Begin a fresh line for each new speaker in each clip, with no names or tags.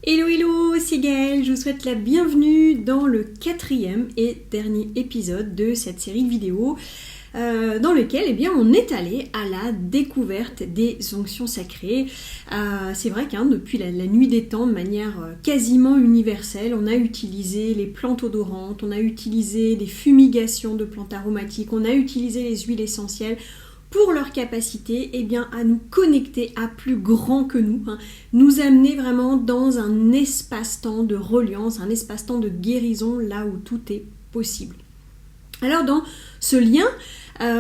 Hello hello, c'est Gaëlle, je vous souhaite la bienvenue dans le 4e et dernier épisode de cette série de vidéos dans lequel on est allé à la découverte des onctions sacrées. C'est vrai depuis la nuit des temps, de manière quasiment universelle, on a utilisé les plantes odorantes, on a utilisé des fumigations de plantes aromatiques, on a utilisé les huiles essentielles pour leur capacité à nous connecter à plus grand que nous, nous amener vraiment dans un espace-temps de reliance, un espace-temps de guérison, là où tout est possible. Alors dans ce lien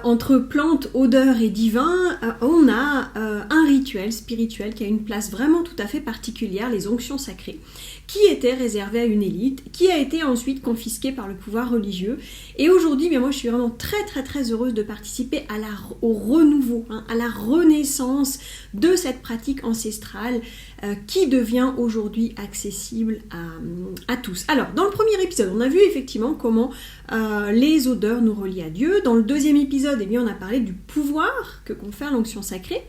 entre plantes, odeurs et divin, on a un rituel spirituel qui a une place vraiment tout à fait particulière, les onctions sacrées, qui étaient réservées à une élite, qui a été ensuite confisquée par le pouvoir religieux. Et aujourd'hui, moi je suis vraiment très très très heureuse de participer au renouveau, à la renaissance de cette pratique ancestrale qui devient aujourd'hui accessible à tous. Alors, dans le premier épisode, on a vu effectivement comment les odeurs nous relient à Dieu. Dans le deuxième épisode, on a parlé du pouvoir que confère l'onction sacrée.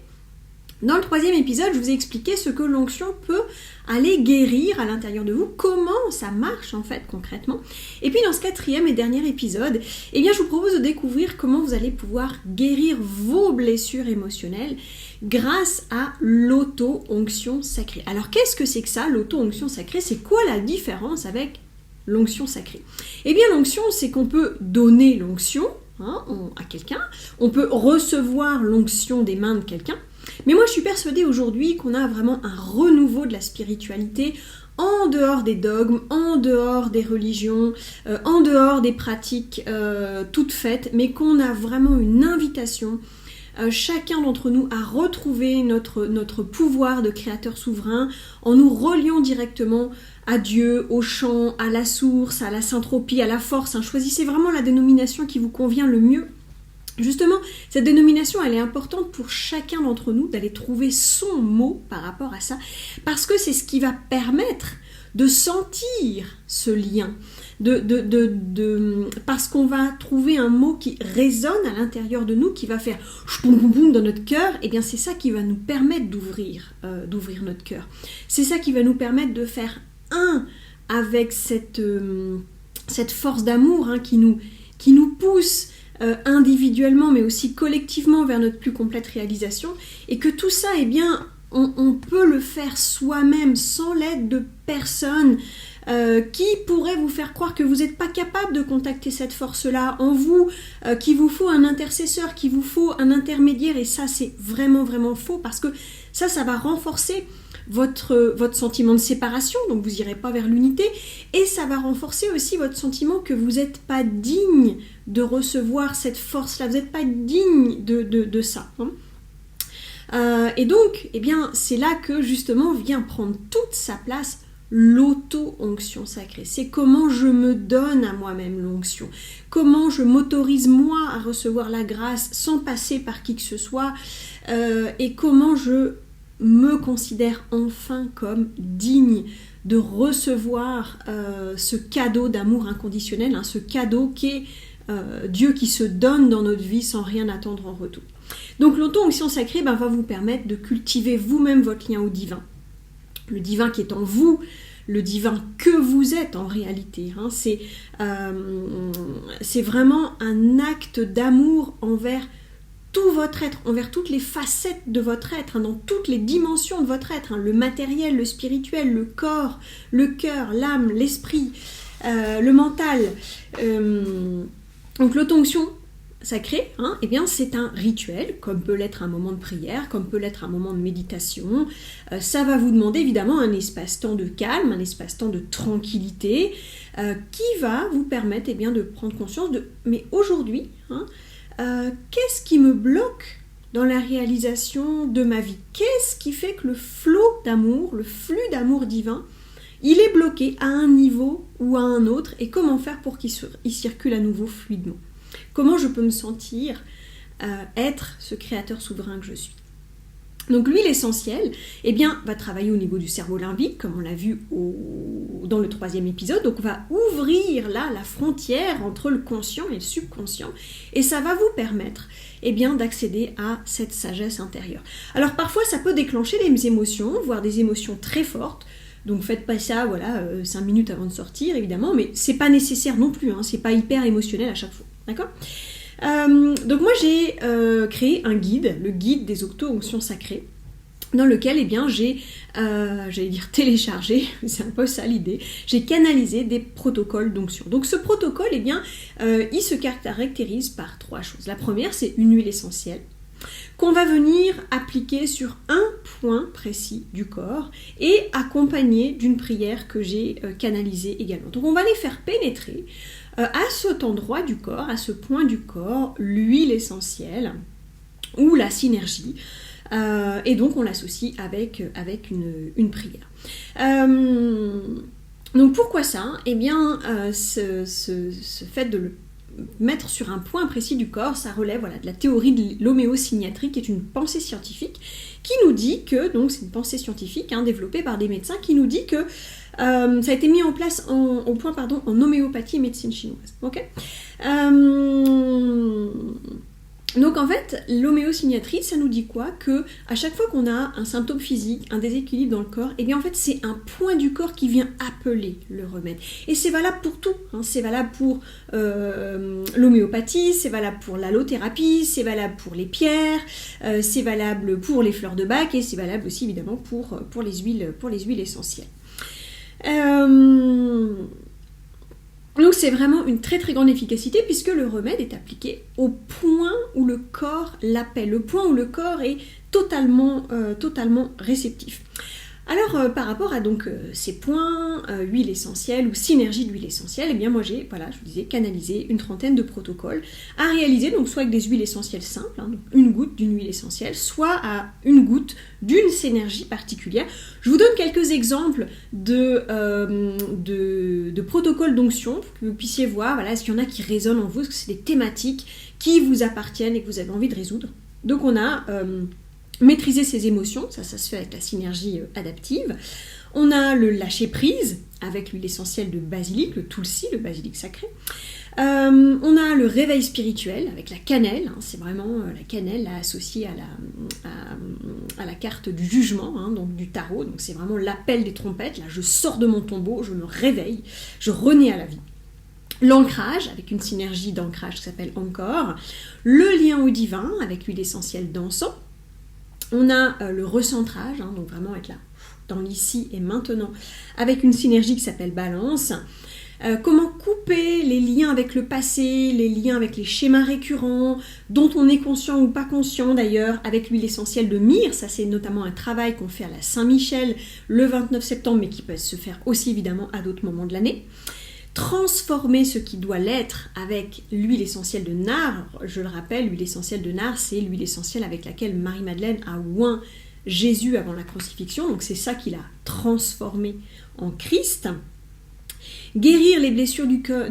Dans le troisième épisode, je vous ai expliqué ce que l'onction peut aller guérir à l'intérieur de vous, comment ça marche en fait concrètement. Et puis dans ce quatrième et dernier épisode, je vous propose de découvrir comment vous allez pouvoir guérir vos blessures émotionnelles grâce à l'auto-onction sacrée. Alors qu'est-ce que c'est que ça, l'auto-onction sacrée? C'est quoi la différence avec l'onction sacrée? L'onction, c'est qu'on peut donner l'onction à quelqu'un, on peut recevoir l'onction des mains de quelqu'un. Mais moi, je suis persuadée aujourd'hui qu'on a vraiment un renouveau de la spiritualité en dehors des dogmes, en dehors des religions, en dehors des pratiques toutes faites, mais qu'on a vraiment une invitation, chacun d'entre nous, à retrouver notre pouvoir de créateur souverain en nous reliant directement à Dieu, au chant, à la source, à la syntropie, à la force. Choisissez vraiment la dénomination qui vous convient le mieux. Justement, cette dénomination, elle est importante pour chacun d'entre nous d'aller trouver son mot par rapport à ça, parce que c'est ce qui va permettre de sentir ce lien, parce qu'on va trouver un mot qui résonne à l'intérieur de nous, qui va faire boum boum boum dans notre cœur. C'est ça qui va nous permettre d'ouvrir notre cœur. C'est ça qui va nous permettre de faire un avec cette force d'amour qui nous pousse individuellement mais aussi collectivement vers notre plus complète réalisation, et que tout ça, on peut le faire soi-même sans l'aide de personnes qui pourraient vous faire croire que vous n'êtes pas capable de contacter cette force-là en vous, qu'il vous faut un intercesseur, qu'il vous faut un intermédiaire, et ça c'est vraiment vraiment faux, parce que ça va renforcer votre sentiment de séparation, donc vous n'irez pas vers l'unité, et ça va renforcer aussi votre sentiment que vous n'êtes pas digne de recevoir cette force-là, vous n'êtes pas digne de ça. Et donc, c'est là que justement vient prendre toute sa place l'auto-onction sacrée. C'est comment je me donne à moi-même l'onction, comment je m'autorise moi à recevoir la grâce sans passer par qui que ce soit, et comment je me considère enfin comme digne de recevoir ce cadeau d'amour inconditionnel, ce cadeau qui est Dieu qui se donne dans notre vie sans rien attendre en retour. Donc l'auto-onction sacrée va vous permettre de cultiver vous-même votre lien au divin, le divin qui est en vous, le divin que vous êtes en réalité. C'est vraiment un acte d'amour envers tout votre être, envers toutes les facettes de votre être, dans toutes les dimensions de votre être, le matériel, le spirituel, le corps, le cœur, l'âme, l'esprit, le mental. Donc l'auto-onction sacrée, c'est un rituel, comme peut l'être un moment de prière, comme peut l'être un moment de méditation. Ça va vous demander évidemment un espace-temps de calme, un espace-temps de tranquillité, qui va vous permettre de prendre conscience de « mais aujourd'hui, qu'est-ce qui me bloque dans la réalisation de ma vie? Qu'est-ce qui fait que le flot d'amour, le flux d'amour divin, il est bloqué à un niveau ou à un autre, et comment faire pour qu'il circule à nouveau fluidement? Comment je peux me sentir être ce créateur souverain que je suis? Donc l'huile essentielle, va travailler au niveau du cerveau limbique, comme on l'a vu dans le 3e épisode. Donc on va ouvrir là la frontière entre le conscient et le subconscient, et ça va vous permettre d'accéder à cette sagesse intérieure. Alors parfois ça peut déclencher des émotions, voire des émotions très fortes, Donc faites pas ça, 5 minutes avant de sortir, évidemment, mais c'est pas nécessaire non plus, c'est pas hyper émotionnel à chaque fois, d'accord ? Donc moi j'ai créé un guide, le guide des octo-onctions sacrées, dans lequel j'ai, téléchargé, c'est un peu ça l'idée, j'ai canalisé des protocoles d'onction. Donc ce protocole, il se caractérise par 3 choses. La première, c'est une huile essentielle qu'on va venir appliquer sur un point précis du corps et accompagné d'une prière que j'ai canalisée également. Donc on va les faire pénétrer à cet endroit du corps, à ce point du corps, l'huile essentielle ou la synergie. Et donc on l'associe avec une prière. Donc pourquoi ça ? Ce fait de le mettre sur un point précis du corps, ça relève de la théorie de l'homéosignaterie, qui est une pensée scientifique, qui nous dit que, donc c'est une pensée scientifique développée par des médecins, qui nous dit que ça a été mis en place en homéopathie et médecine chinoise. Okay, donc en fait, l'homéosignaterie, ça nous dit quoi ? Que à chaque fois qu'on a un symptôme physique, un déséquilibre dans le corps, en fait c'est un point du corps qui vient appeler le remède. Et c'est valable pour tout, c'est valable pour l'homéopathie, c'est valable pour l'allothérapie, c'est valable pour les pierres, c'est valable pour les fleurs de bac et c'est valable aussi évidemment pour les huiles essentielles. Donc c'est vraiment une très très grande efficacité puisque le remède est appliqué au point où le corps l'appelle, le point où le corps est totalement réceptif. Alors par rapport à ces points, huile essentielle ou synergie d'huile essentielle, moi j'ai, je vous disais, canalisé une trentaine de protocoles à réaliser, donc soit avec des huiles essentielles simples, donc une goutte d'une huile essentielle, soit à une goutte d'une synergie particulière. Je vous donne quelques exemples de protocoles d'onction pour que vous puissiez voir, s'il y en a qui résonnent en vous, parce que c'est des thématiques qui vous appartiennent et que vous avez envie de résoudre. Donc on a maîtriser ses émotions, ça se fait avec la synergie adaptive. On a le lâcher prise avec l'huile essentielle de basilic, le tulsi, le basilic sacré. On a le réveil spirituel avec la cannelle, c'est vraiment la cannelle associée à la carte du jugement, donc du tarot, donc c'est vraiment l'appel des trompettes, là je sors de mon tombeau, je me réveille, je renais à la vie. L'ancrage, avec une synergie d'ancrage qui s'appelle Encore. Le lien au divin, avec l'huile essentielle d'encens. On a le recentrage, donc vraiment être là, dans l'ici et maintenant, avec une synergie qui s'appelle Balance. Comment couper les liens avec le passé, les liens avec les schémas récurrents, dont on est conscient ou pas conscient d'ailleurs, avec l'huile essentielle de myrrhe. Ça c'est notamment un travail qu'on fait à la Saint-Michel le 29 septembre, mais qui peut se faire aussi évidemment à d'autres moments de l'année. Transformer ce qui doit l'être avec l'huile essentielle de nard. Je le rappelle, l'huile essentielle de nard, c'est l'huile essentielle avec laquelle Marie-Madeleine a oint Jésus avant la crucifixion, donc c'est ça qui l'a transformé en Christ. Guérir les blessures du cœur,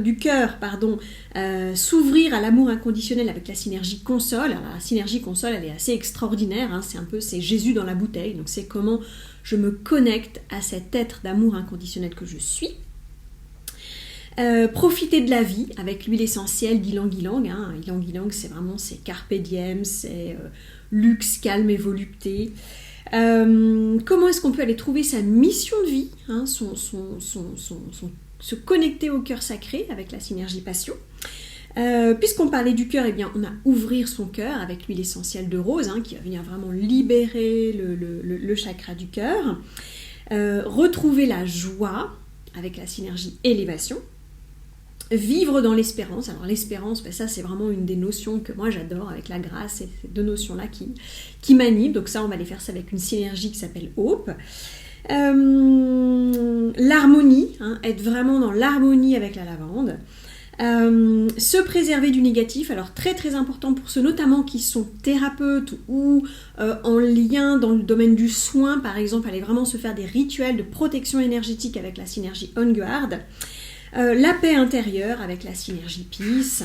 s'ouvrir à l'amour inconditionnel avec la synergie console. Alors, la synergie console, elle est assez extraordinaire, c'est Jésus dans la bouteille, donc c'est comment je me connecte à cet être d'amour inconditionnel que je suis. Profiter de la vie avec l'huile essentielle d'ylang-ylang. Ylang-ylang, c'est carpe diem, c'est luxe, calme et volupté. Comment est-ce qu'on peut aller trouver sa mission de vie, se connecter au cœur sacré avec la synergie passion. Puisqu'on parlait du cœur, on a ouvrir son cœur avec l'huile essentielle de rose, qui va venir vraiment libérer le chakra du cœur. Retrouver la joie avec la synergie élévation. Vivre dans l'espérance. Alors l'espérance, ça c'est vraiment une des notions que moi j'adore avec la grâce, c'est ces deux notions-là qui m'animent. Donc ça, on va aller faire ça avec une synergie qui s'appelle Hope. L'harmonie, être vraiment dans l'harmonie avec la lavande. Se préserver du négatif, alors très très important pour ceux notamment qui sont thérapeutes ou en lien dans le domaine du soin, par exemple, aller vraiment se faire des rituels de protection énergétique avec la synergie On Guard. La paix intérieure avec la synergie Peace.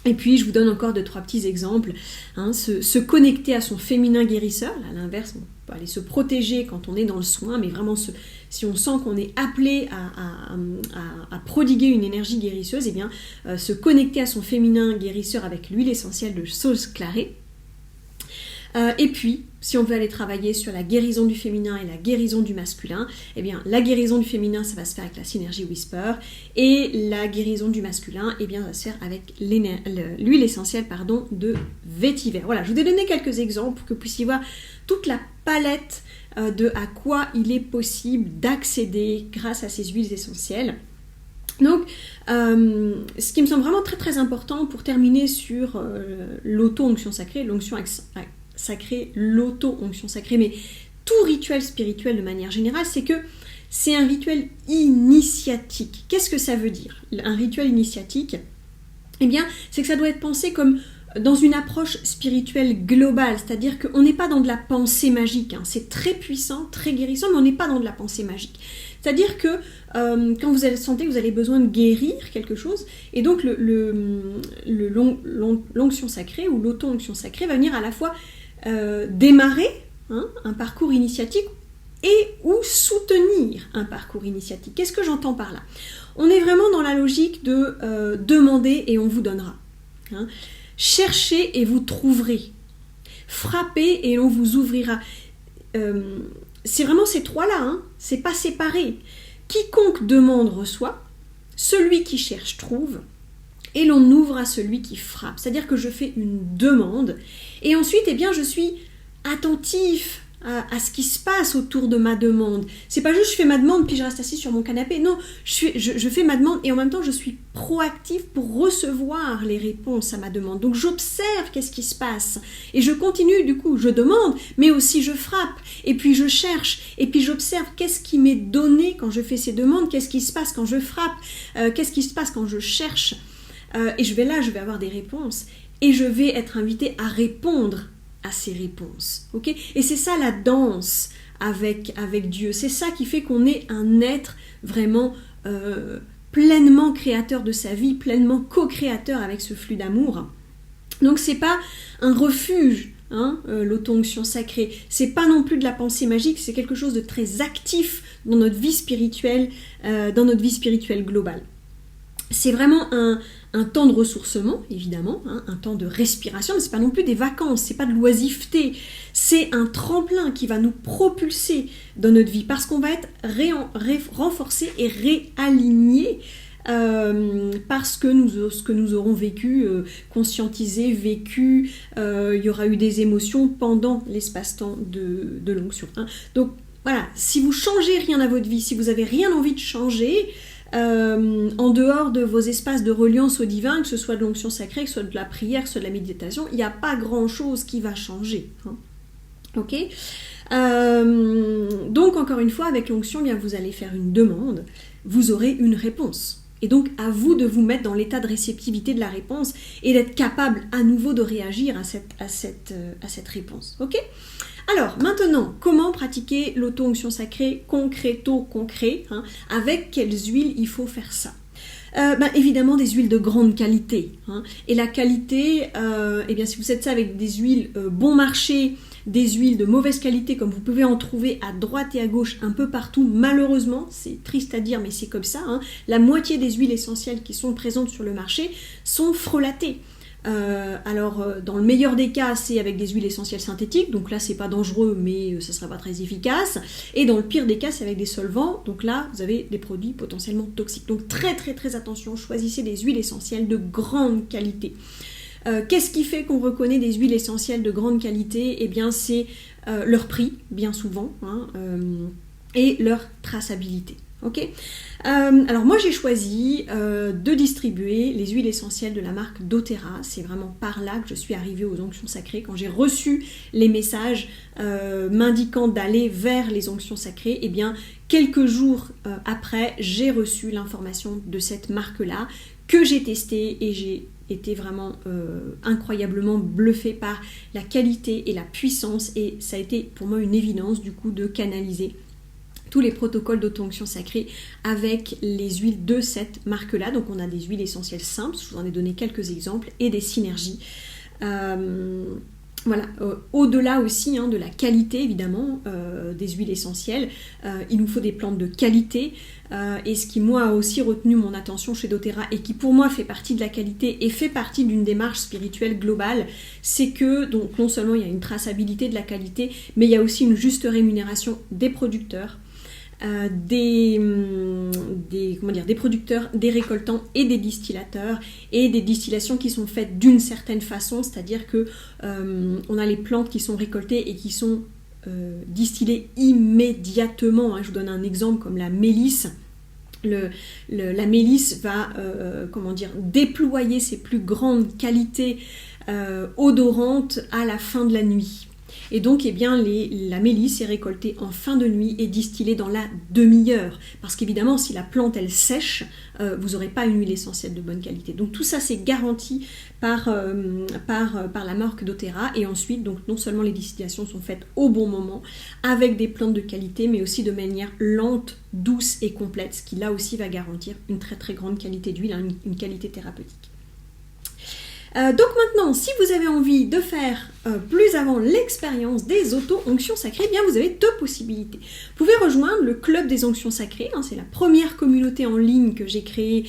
Et puis je vous donne encore 2-3 petits exemples. Se connecter à son féminin guérisseur. Là, à l'inverse, on peut aller se protéger quand on est dans le soin, mais vraiment si on sent qu'on est appelé à prodiguer une énergie guérisseuse, se connecter à son féminin guérisseur avec l'huile essentielle de sauge clarée. Et puis, si on veut aller travailler sur la guérison du féminin et la guérison du masculin, eh bien, la guérison du féminin, ça va se faire avec la synergie Whisper, et la guérison du masculin, eh bien, ça va se faire avec l'huile essentielle de vétiver. Voilà, je vous ai donné quelques exemples pour que vous puissiez voir toute la palette de à quoi il est possible d'accéder grâce à ces huiles essentielles. Donc, ce qui me semble vraiment très très important pour terminer sur l'auto-onction sacrée, l'onction sacrée, l'auto-onction sacrée, mais tout rituel spirituel de manière générale, c'est que c'est un rituel initiatique. Qu'est-ce que ça veut dire, un rituel initiatique? Eh bien, c'est que ça doit être pensé comme dans une approche spirituelle globale, c'est-à-dire qu'on n'est pas dans de la pensée magique, c'est très puissant, très guérissant, mais on n'est pas dans de la pensée magique. C'est-à-dire que quand vous allez sentir que vous avez besoin de guérir quelque chose, et donc l'onction sacrée ou l'auto-onction sacrée va venir à la fois démarrer un parcours initiatique et ou soutenir un parcours initiatique. Qu'est-ce que j'entends par là? On est vraiment dans la logique de demander et on vous donnera. Cherchez et vous trouverez. Frappez et on vous ouvrira. C'est vraiment ces trois-là, c'est pas séparé. Quiconque demande reçoit, celui qui cherche trouve, et l'on ouvre à celui qui frappe. C'est-à-dire que je fais une demande, et ensuite, eh bien, je suis attentif à ce qui se passe autour de ma demande. C'est pas juste je fais ma demande puis je reste assis sur mon canapé. Non, je fais ma demande et en même temps je suis proactive pour recevoir les réponses à ma demande. Donc j'observe qu'est-ce qui se passe et je continue du coup, je demande, mais aussi je frappe et puis je cherche et puis j'observe qu'est-ce qui m'est donné quand je fais ces demandes, qu'est-ce qui se passe quand je frappe, qu'est-ce qui se passe quand je cherche. Et je vais avoir des réponses et je vais être invitée à répondre à ces réponses, ok? Et c'est ça la danse avec Dieu, c'est ça qui fait qu'on est un être vraiment pleinement créateur de sa vie, pleinement co-créateur avec ce flux d'amour. Donc c'est pas un refuge, l'auto-onction sacrée, c'est pas non plus de la pensée magique, c'est quelque chose de très actif dans notre vie spirituelle, globale. C'est vraiment un temps de ressourcement, évidemment, un temps de respiration, mais c'est pas non plus des vacances, c'est pas de l'oisiveté, c'est un tremplin qui va nous propulser dans notre vie, parce qu'on va être renforcé et réaligné parce que ce que nous aurons vécu, conscientisé, vécu, il y aura eu des émotions pendant l'espace-temps de l'onction. Donc voilà, si vous changez rien à votre vie, si vous avez rien envie de changer, en dehors de vos espaces de reliance au divin, que ce soit de l'onction sacrée, que ce soit de la prière, que ce soit de la méditation, il n'y a pas grand-chose qui va changer. Ok ? Donc encore une fois, avec l'onction, bien, vous allez faire une demande, vous aurez une réponse. Et donc à vous de vous mettre dans l'état de réceptivité de la réponse et d'être capable à nouveau de réagir à cette réponse. Ok ? Alors, maintenant, comment pratiquer l'auto-onction sacrée concret, avec quelles huiles il faut faire ça? Évidemment, des huiles de grande qualité. Et la qualité, si vous faites ça avec des huiles bon marché, des huiles de mauvaise qualité, comme vous pouvez en trouver à droite et à gauche un peu partout, malheureusement, c'est triste à dire, mais c'est comme ça, la moitié des huiles essentielles qui sont présentes sur le marché sont frelatées. Dans le meilleur des cas, c'est avec des huiles essentielles synthétiques, donc là c'est pas dangereux, mais ça sera pas très efficace. Et dans le pire des cas, c'est avec des solvants, donc là vous avez des produits potentiellement toxiques. Donc très très très attention, choisissez des huiles essentielles de grande qualité. Qu'est-ce qui fait qu'on reconnaît des huiles essentielles de grande qualité? Eh bien c'est leur prix, bien souvent, et leur traçabilité. Ok. Alors moi j'ai choisi de distribuer les huiles essentielles de la marque doTERRA. C'est vraiment par là que je suis arrivée aux onctions sacrées. Quand j'ai reçu les messages m'indiquant d'aller vers les onctions sacrées, et bien quelques jours après, j'ai reçu l'information de cette marque-là que j'ai testée et j'ai été vraiment incroyablement bluffée par la qualité et la puissance, et ça a été pour moi une évidence du coup de canaliser tous les protocoles d'auto-onction sacrée avec les huiles de cette marque-là. Donc on a des huiles essentielles simples, je vous en ai donné quelques exemples, et des synergies. Voilà, au-delà aussi de la qualité évidemment des huiles essentielles, il nous faut des plantes de qualité et ce qui moi a aussi retenu mon attention chez doTERRA et qui pour moi fait partie de la qualité et fait partie d'une démarche spirituelle globale, c'est que donc non seulement il y a une traçabilité de la qualité, mais il y a aussi une juste rémunération des producteurs. Des producteurs, des récoltants et des distillateurs et des distillations qui sont faites d'une certaine façon, c'est-à-dire que on a les plantes qui sont récoltées et qui sont distillées immédiatement. Je vous donne un exemple comme la mélisse. La mélisse va déployer ses plus grandes qualités odorantes à la fin de la nuit. Et donc, la mélisse est récoltée en fin de nuit et distillée dans la demi-heure. Parce qu'évidemment, si la plante, elle sèche, vous n'aurez pas une huile essentielle de bonne qualité. Donc, tout ça, c'est garanti par la marque doTERRA. Et ensuite, donc, non seulement les distillations sont faites au bon moment, avec des plantes de qualité, mais aussi de manière lente, douce et complète, ce qui là aussi va garantir une très très grande qualité d'huile, une qualité thérapeutique. Donc maintenant, si vous avez envie de faire plus avant l'expérience des auto-onctions sacrées, bien vous avez deux possibilités. Vous pouvez rejoindre le Club des Onctions Sacrées, c'est la première communauté en ligne que j'ai créée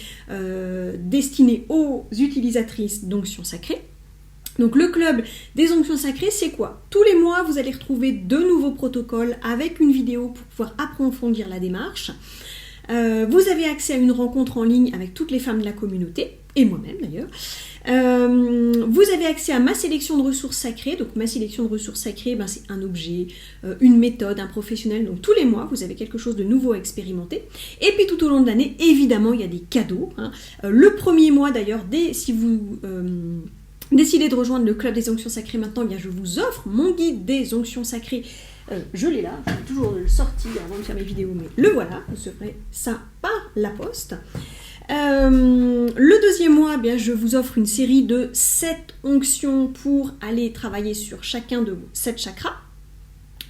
destinée aux utilisatrices d'onctions sacrées. Donc le Club des Onctions Sacrées, c'est quoi? Tous les mois, vous allez retrouver de nouveaux protocoles avec une vidéo pour pouvoir approfondir la démarche. Vous avez accès à une rencontre en ligne avec toutes les femmes de la communauté, et moi-même d'ailleurs. Vous avez accès à ma sélection de ressources sacrées. Donc ma sélection de ressources sacrées, c'est un objet, une méthode, un professionnel. Donc tous les mois, vous avez quelque chose de nouveau à expérimenter. Et puis tout au long de l'année, évidemment, il y a des cadeaux. Le premier mois d'ailleurs, si vous décidez de rejoindre le Club des Onctions Sacrées maintenant, je vous offre mon guide des onctions sacrées. Je l'ai là, j'ai toujours le sorti avant de faire mes vidéos, mais le voilà, vous recevrez ça par la poste. Le deuxième mois, je vous offre une série de 7 onctions pour aller travailler sur chacun de vos 7 chakras.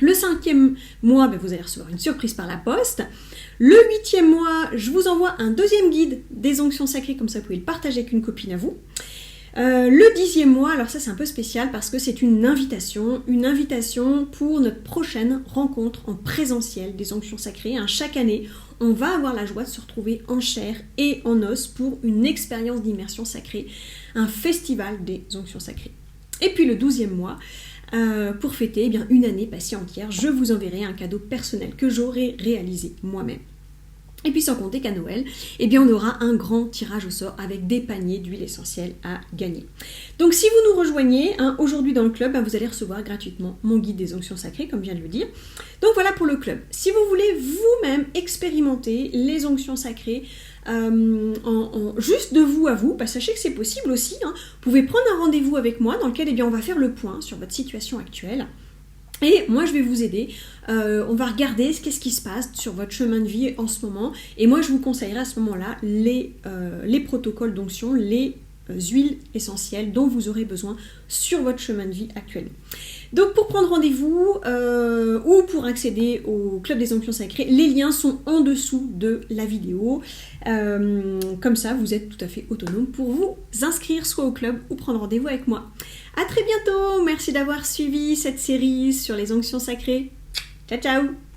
Le 5e mois, vous allez recevoir une surprise par la poste. Le 8e mois, je vous envoie un deuxième guide des onctions sacrées, comme ça vous pouvez le partager avec une copine à vous. Le 10e mois, alors ça c'est un peu spécial parce que c'est une invitation pour notre prochaine rencontre en présentiel des onctions sacrées. Chaque année, on va avoir la joie de se retrouver en chair et en os pour une expérience d'immersion sacrée, un festival des onctions sacrées. Et puis le 12e mois, pour fêter une année passée entière, je vous enverrai un cadeau personnel que j'aurai réalisé moi-même. Et puis sans compter qu'à Noël, on aura un grand tirage au sort avec des paniers d'huile essentielle à gagner. Donc si vous nous rejoignez aujourd'hui dans le club, vous allez recevoir gratuitement mon guide des onctions sacrées, comme je viens de le dire. Donc voilà pour le club. Si vous voulez vous-même expérimenter les onctions sacrées, juste de vous à vous, sachez que c'est possible aussi. Vous pouvez prendre un rendez-vous avec moi dans lequel on va faire le point sur votre situation actuelle. Et moi, je vais vous aider. On va regarder qu'est-ce qui se passe sur votre chemin de vie en ce moment. Et moi, je vous conseillerai à ce moment-là les protocoles d'onction, les huiles essentielles dont vous aurez besoin sur votre chemin de vie actuellement. Donc, pour prendre rendez-vous ou pour accéder au Club des Onctions Sacrées, les liens sont en dessous de la vidéo. Comme ça, vous êtes tout à fait autonome pour vous inscrire soit au club ou prendre rendez-vous avec moi. À très bientôt, merci d'avoir suivi cette série sur les onctions sacrées. Ciao ciao.